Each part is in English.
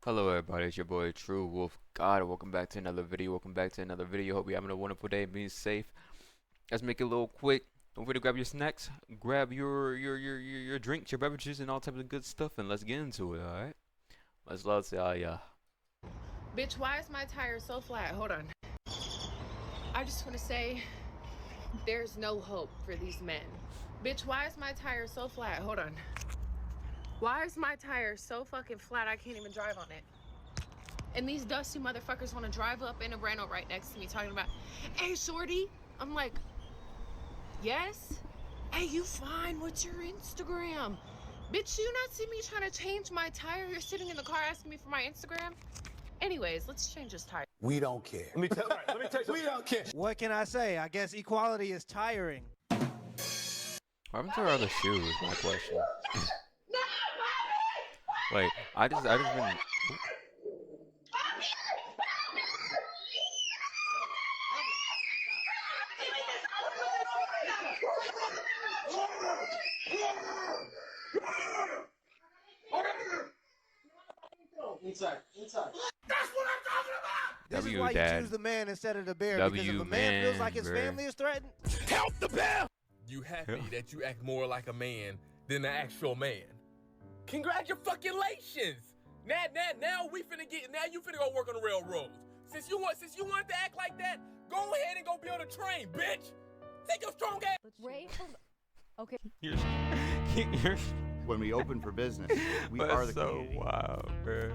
Hello everybody, it's your boy True Wolf God. Welcome back to another video. Hope you're having a wonderful day, being safe. Let's make it a little quick. Don't forget to grab your snacks, grab your drinks, your beverages, and all types of good stuff, and let's get into it. All right. Let's yeah. Bitch, why is my tire so flat? Hold on. I just want to say there's no hope for these men. Bitch, why is my tire so flat? Hold on. Why is my tire so fucking flat I can't even drive on it? And these dusty motherfuckers want to drive up in a rental right next to me talking about, hey, shorty. I'm like, yes? Hey, you fine? What's your Instagram? Bitch, you not see me trying to change my tire? You're sitting in the car asking me for my Instagram? Anyways, let's change this tire. We don't care. Let me tell you something. We don't care. What can I say? I guess equality is tiring. What happened to her other shoes? My question. Wait, I just been. Inside. That's what I'm talking about. This is W, why you Dad. choose the man instead of the bear. W, because if a man feels like his man, family is threatened, Help the bear. You happy that you act more like a man than the actual man? Congratulations! Now we finna get. Now you finna go work on the railroads. Since you wanted to act like that, go ahead and go build a train, bitch. Take your strong ass. Ray, okay. You're When we open for business, we are the so community. wild, bro.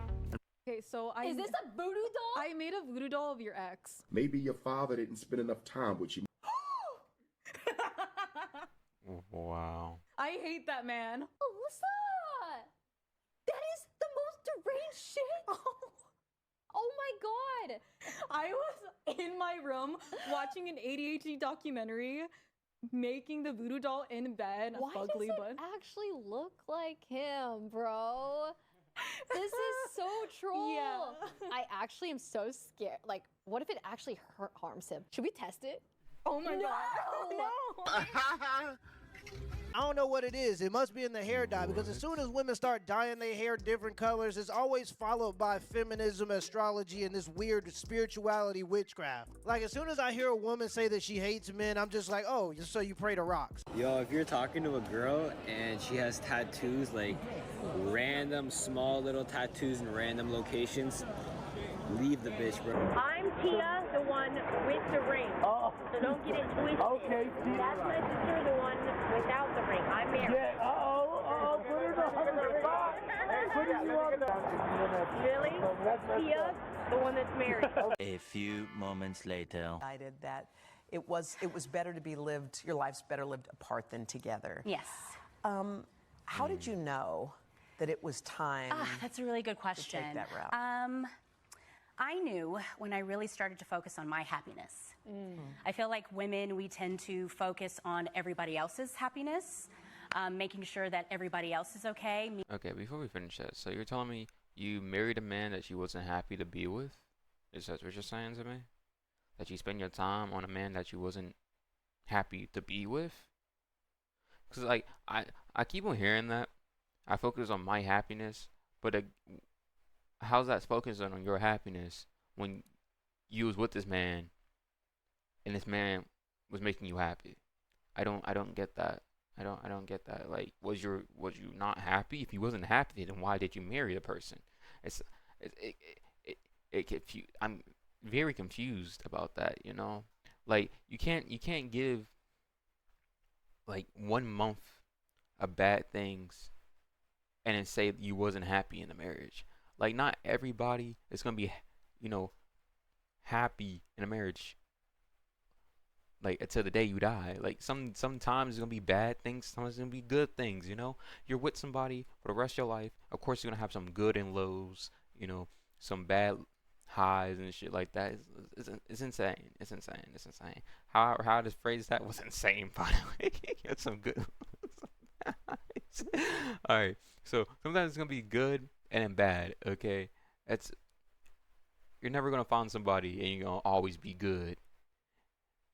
Okay, so Is this a voodoo doll? I made a voodoo doll of your ex. Maybe your father didn't spend enough time with you. Wow. I hate that man. Alyssa! That is the most deranged shit! Oh my god! I was in my room watching an ADHD documentary, making the voodoo doll in bed. Why Ugly, does but it actually look like him, bro? This is so troll. Yeah. I actually am so scared. Like, what if it actually harms him? Should we test it? oh my god, no! I don't know what it is. It must be in the hair dye because as soon as women start dyeing their hair different colors, it's always followed by feminism, astrology, and this weird spirituality witchcraft. Like as soon as I hear a woman say that she hates men, I'm just like, oh, so you pray to rocks. Yo, if you're talking to a girl and she has tattoos, like random small little tattoos in random locations, leave the bitch, bro. I'm Tia, the one with the ring. Oh. So don't get it twisted. Okay, Tia. That's my sister, the one without the ring. I'm married. Put it on the box. Really? Tia, the one that's married. A few moments later. Decided that it was better to be lived, your life's better lived apart than together. Yes. How did you know that it was time That's a really good to question. take that route? I knew when I really started to focus on my happiness. I feel like women, we tend to focus on everybody else's happiness, making sure that everybody else is okay. Okay, before we finish that, so you're telling me you married a man that you wasn't happy to be with? Is that what you're saying to me? That you spend your time on a man that you wasn't happy to be with? Because like I keep on hearing that. I focus on my happiness, but how's that focusing on your happiness when you was with this man and this man was making you happy? I don't get that. I don't get that. Like, was you not happy? If you wasn't happy, then why did you marry the person? I'm very confused about that, you know? Like, you can't give like 1 month of bad things and then say you wasn't happy in the marriage. Like, not everybody is gonna be, happy in a marriage. Like, until the day you die. Like, sometimes it's gonna be bad things, sometimes it's gonna be good things. You're with somebody for the rest of your life. Of course, you're gonna have some good and lows. Some bad highs and shit like that. It's insane. It's insane. How I just phrased that was insane. By the way, that's some good. All right. So sometimes it's gonna be good and then bad. Okay, you're never gonna find somebody and you're gonna always be good.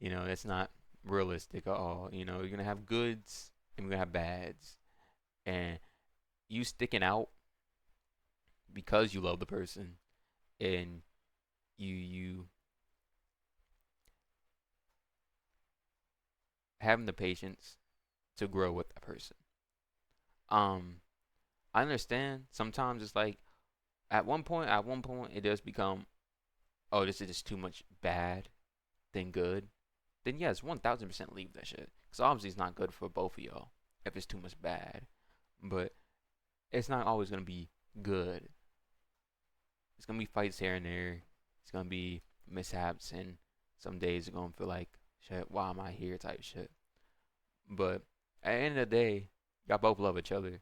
That's not realistic at all. You're gonna have goods and you're gonna have bads, and you sticking out because you love the person and you having the patience to grow with that person. I understand sometimes it's like at one point it does become, oh, this is just too much bad than good. Then yes, 1000% leave that shit. Because obviously it's not good for both of y'all if it's too much bad. But it's not always going to be good. It's going to be fights here and there. It's going to be mishaps. And some days you're going to feel like, shit, why am I here type shit. But at the end of the day, y'all both love each other.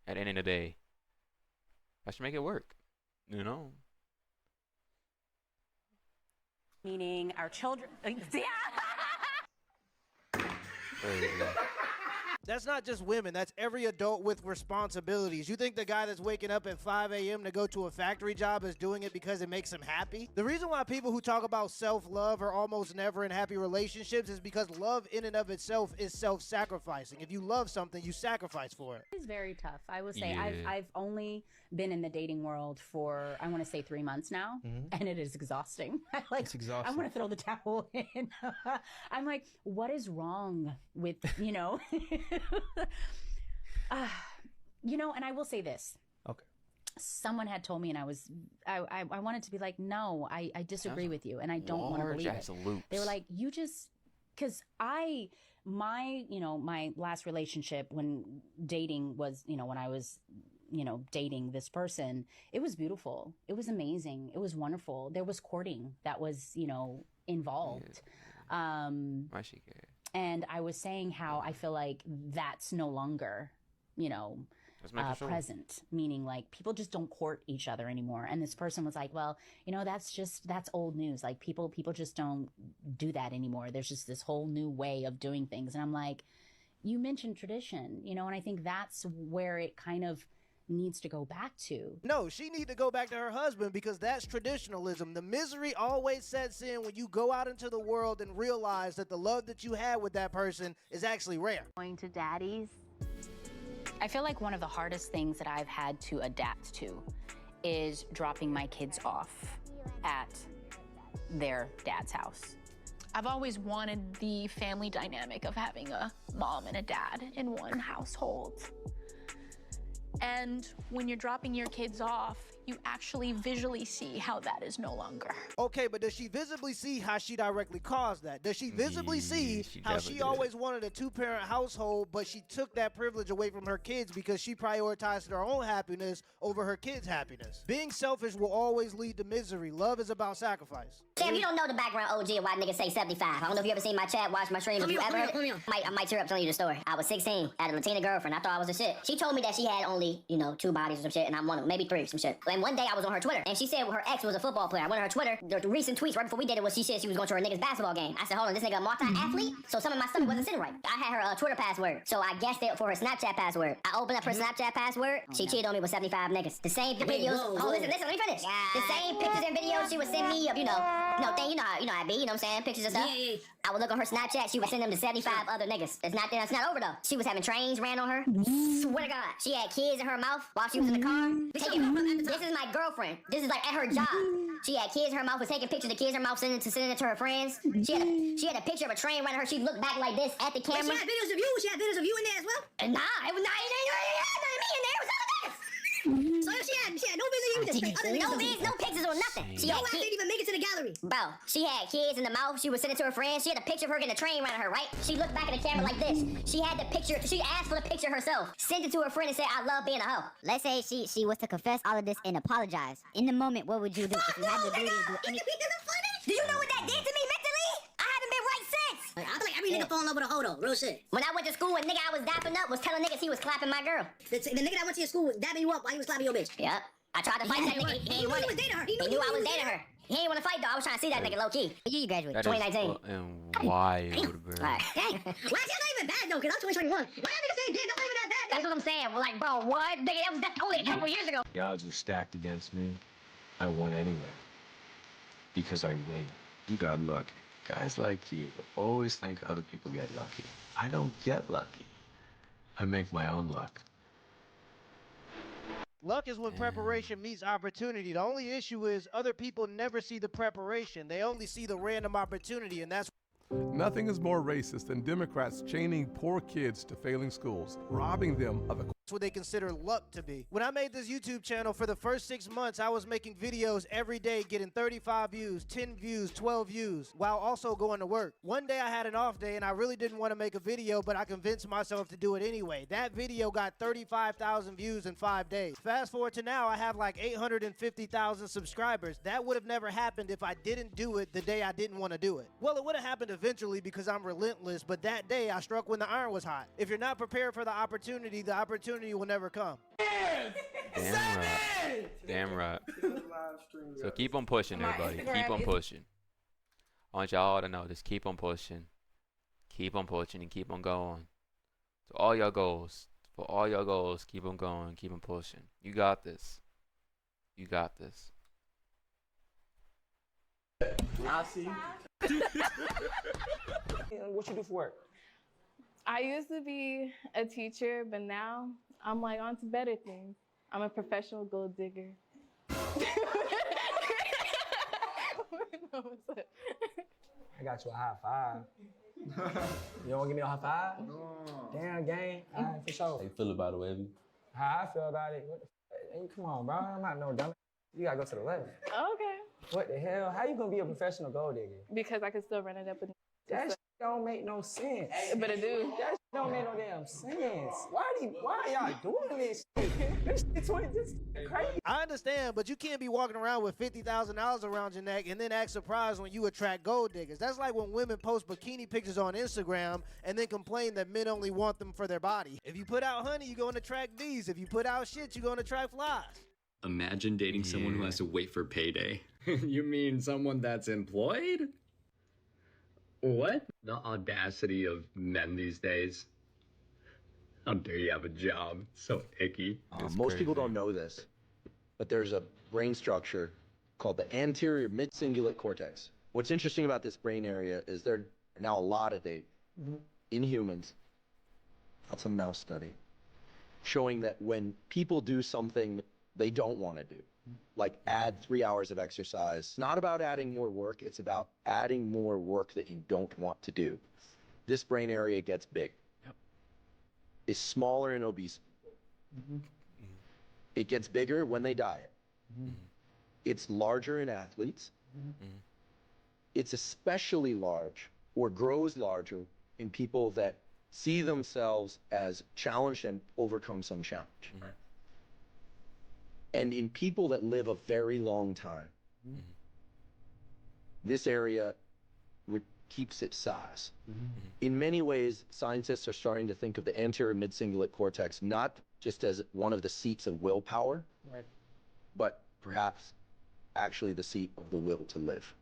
At the end of the day, I should make it work. You know? Meaning our children. Yeah. That's not just women. That's every adult with responsibilities. You think the guy that's waking up at 5 a.m. to go to a factory job is doing it because it makes him happy? The reason why people who talk about self-love are almost never in happy relationships is because love in and of itself is self-sacrificing. If you love something, you sacrifice for it. It's very tough. I would say Yeah. I've only been in the dating world for, I want to say 3 months now, and it is exhausting. It's exhausting. I want to throw the towel in. I'm like, what is wrong with, you know? You know, and I will say this. Okay. Someone had told me, and I wanted to be like, no, I disagree with you, and I don't want to believe it. They were like, you just, because my last relationship when dating was, when I was, dating this person, it was beautiful. It was amazing. It was wonderful. There was courting that was, involved. Why she care? And I was saying how I feel like that's no longer, present, meaning like people just don't court each other anymore. And this person was like, well, that's old news. Like people just don't do that anymore. There's just this whole new way of doing things. And I'm like, you mentioned tradition, and I think that's where it kind of needs to go back to. No, she need to go back to her husband because that's traditionalism. The misery always sets in when you go out into the world and realize that the love that you had with that person is actually rare. Going to daddies. I feel like one of the hardest things that I've had to adapt to is dropping my kids off at their dad's house. I've always wanted the family dynamic of having a mom and a dad in one household. And when you're dropping your kids off, you actually visually see how that is no longer. Okay, but does she visibly see how she directly caused that? Does she visibly see how she always wanted a two-parent household, but she took that privilege away from her kids because she prioritized her own happiness over her kids' happiness? Being selfish will always lead to misery. Love is about sacrifice. Sam, you don't know the background OG of why niggas say 75. I don't know if you ever seen my chat, watch my stream. If you ever heard, I might tear up telling you the story. I was 16, I had a Latina girlfriend. I thought I was a shit. She told me that she had only, 2 bodies or some shit, and I'm one of them, maybe 3, some shit. And one day I was on her Twitter, and she said her ex was a football player. I went on her Twitter, the recent tweets right before we did it was she said she was going to her nigga's basketball game. I said, hold on, this nigga a multi-athlete? So some of my stomach wasn't sitting right. I had her Twitter password, so I guessed it for her Snapchat password. I opened up her Snapchat password, she cheated on me with 75 niggas. The same videos, listen, let me finish. The same pictures and videos she would send me of, thing, how it be, what I'm saying, pictures and stuff. Yeah. I would look on her Snapchat, she would send them to 75 other niggas. It's not over though. She was having trains ran on her. Swear to God. She had kids in her mouth while she was in the car. This is my girlfriend. This is like at her job. She had kids in her mouth, was taking pictures of the kids in her mouth, sending it to her friends. She had a picture of a train running her. She looked back like this at the camera. Wait, she had videos of you? She had videos of you in there as well? Nah, it was not me in there. It was other niggas. So she had no videos, no pictures or nothing. She didn't even make it to the gallery. Bro, she had kids in the mouth. She was sending it to her friends. She had a picture of her getting a train running her, right? She looked back at the camera like this. She had the picture. She asked for the picture herself. Sent it to her friend and said, I love being a hoe. Let's say she was to confess all of this and apologize. In the moment, what would you do if you had the ability to do anything? Do you know what that did to me mentally? I haven't been right since. I feel like every nigga fall in love with a hoe though. Real shit. When I went to school, a nigga I was dapping up was telling niggas he was clapping my girl. The nigga that went to your school was dapping you up while he was clapping your bitch. Yep. I tried to fight that nigga. He ain't want it. He knew I was dating her. He ain't want to fight though. I was trying to see that nigga low key. You graduated. 2019. And why it would have been. Alright. Why is that not even bad though? Cause I'm 2021. Why that nigga saying damn, not even that bad? That's what I'm saying. Well, like, bro, what? Nigga, that's only a couple years ago. The odds were stacked against me. I won anyway. Because I win. You got lucky. Guys like you always think other people get lucky. I don't get lucky. I make my own luck. Luck is when preparation meets opportunity. The only issue is other people never see the preparation. They only see the random opportunity, and that's Nothing is more racist than Democrats chaining poor kids to failing schools, robbing them of the what they consider luck to be. When I made this YouTube channel for the first 6 months, I was making videos every day, getting 35 views, 10 views, 12 views, while also going to work. One day I had an off day and I really didn't want to make a video, but I convinced myself to do it anyway. That video got 35,000 views in 5 days. Fast forward to now, I have like 850,000 subscribers. That would have never happened if I didn't do it the day I didn't want to do it. Well, it would have happened eventually because I'm relentless, but that day I struck when the iron was hot. If you're not prepared for the opportunity will never come. Damn right. Damn right. So keep on pushing, everybody. Keep on pushing. I want y'all to know, just keep on pushing. Keep on pushing and keep on going. To all your goals. For all your goals, keep on going, keep on pushing. You got this. You got this. I see. What you do for work? I used to be a teacher, but now I'm like on to better things. I'm a professional gold digger. I got you a high five. You don't give me a high five? No. Damn, gang. All right, for sure. How you feel about it, Wavy? How I feel about it? What the hey, come on, bro. I'm not no dummy. You gotta go to the left. Okay. What the hell? How you gonna be a professional gold digger? Because I can still run it up and that shit don't make no sense. But it do. That shit don't make no damn sense. Why y'all doing this shit? This shit crazy. I understand, but you can't be walking around with $50,000 around your neck and then act surprised when you attract gold diggers. That's like when women post bikini pictures on Instagram and then complain that men only want them for their body. If you put out honey, you're gonna attract bees. If you put out shit, you're gonna attract flies. Imagine dating someone who has to wait for payday. You mean someone that's employed? What? The audacity of men these days. How dare you have a job? So icky. Most people don't know this, but there's a brain structure called the anterior mid-cingulate cortex. What's interesting about this brain area is there are now a lot of data in humans, that's a mouse study, showing that when people do something they don't want to do, like add 3 hours of exercise, not about adding more work, it's about adding more work that you don't want to do. This brain area gets big. It's smaller in obese. It gets bigger when they diet. It's larger in athletes. It's especially large or grows larger in people that see themselves as challenged and overcome some challenge. And in people that live a very long time, this area keeps its size. In many ways, scientists are starting to think of the anterior mid-cingulate cortex not just as one of the seats of willpower, but perhaps actually the seat of the will to live.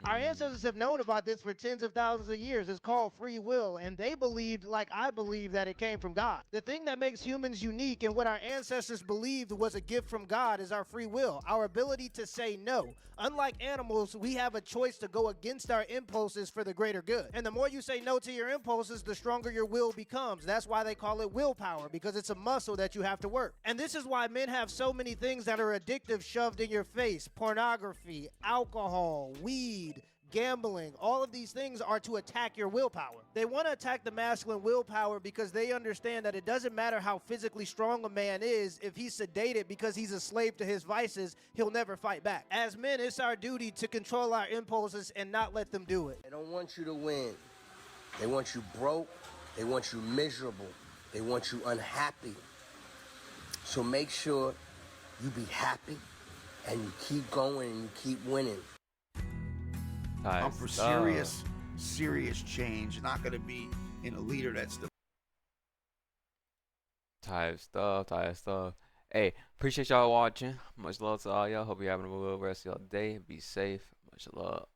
Our ancestors have known about this for tens of thousands of years. It's called free will, and they believed, like I believe, that it came from God. The thing that makes humans unique and what our ancestors believed was a gift from God is our free will, our ability to say no. Unlike animals, we have a choice to go against our impulses for the greater good. And the more you say no to your impulses, the stronger your will becomes. That's why they call it willpower, because it's a muscle that you have to work. And this is why men have so many things that are addictive shoved in your face: pornography, alcohol, weed, gambling. All of these things are to attack your willpower. They want to attack the masculine willpower because they understand that it doesn't matter how physically strong a man is. If he's sedated because he's a slave to his vices, he'll never fight back. As men, it's our duty to control our impulses and not let them do it. They don't want you to win. They want you broke. They want you miserable. They want you unhappy. So make sure you be happy and you keep going and you keep winning. I'm for serious change. Not going to be in a leader that's the Tired stuff. Hey, appreciate y'all watching. Much love to all y'all. Hope you're having a good rest of your day. Be safe. Much love.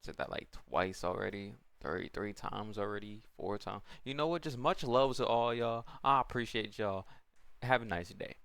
Said that like twice already. 33 times already. 4 times. You know what? Just much love to all y'all. I appreciate y'all. Have a nice day.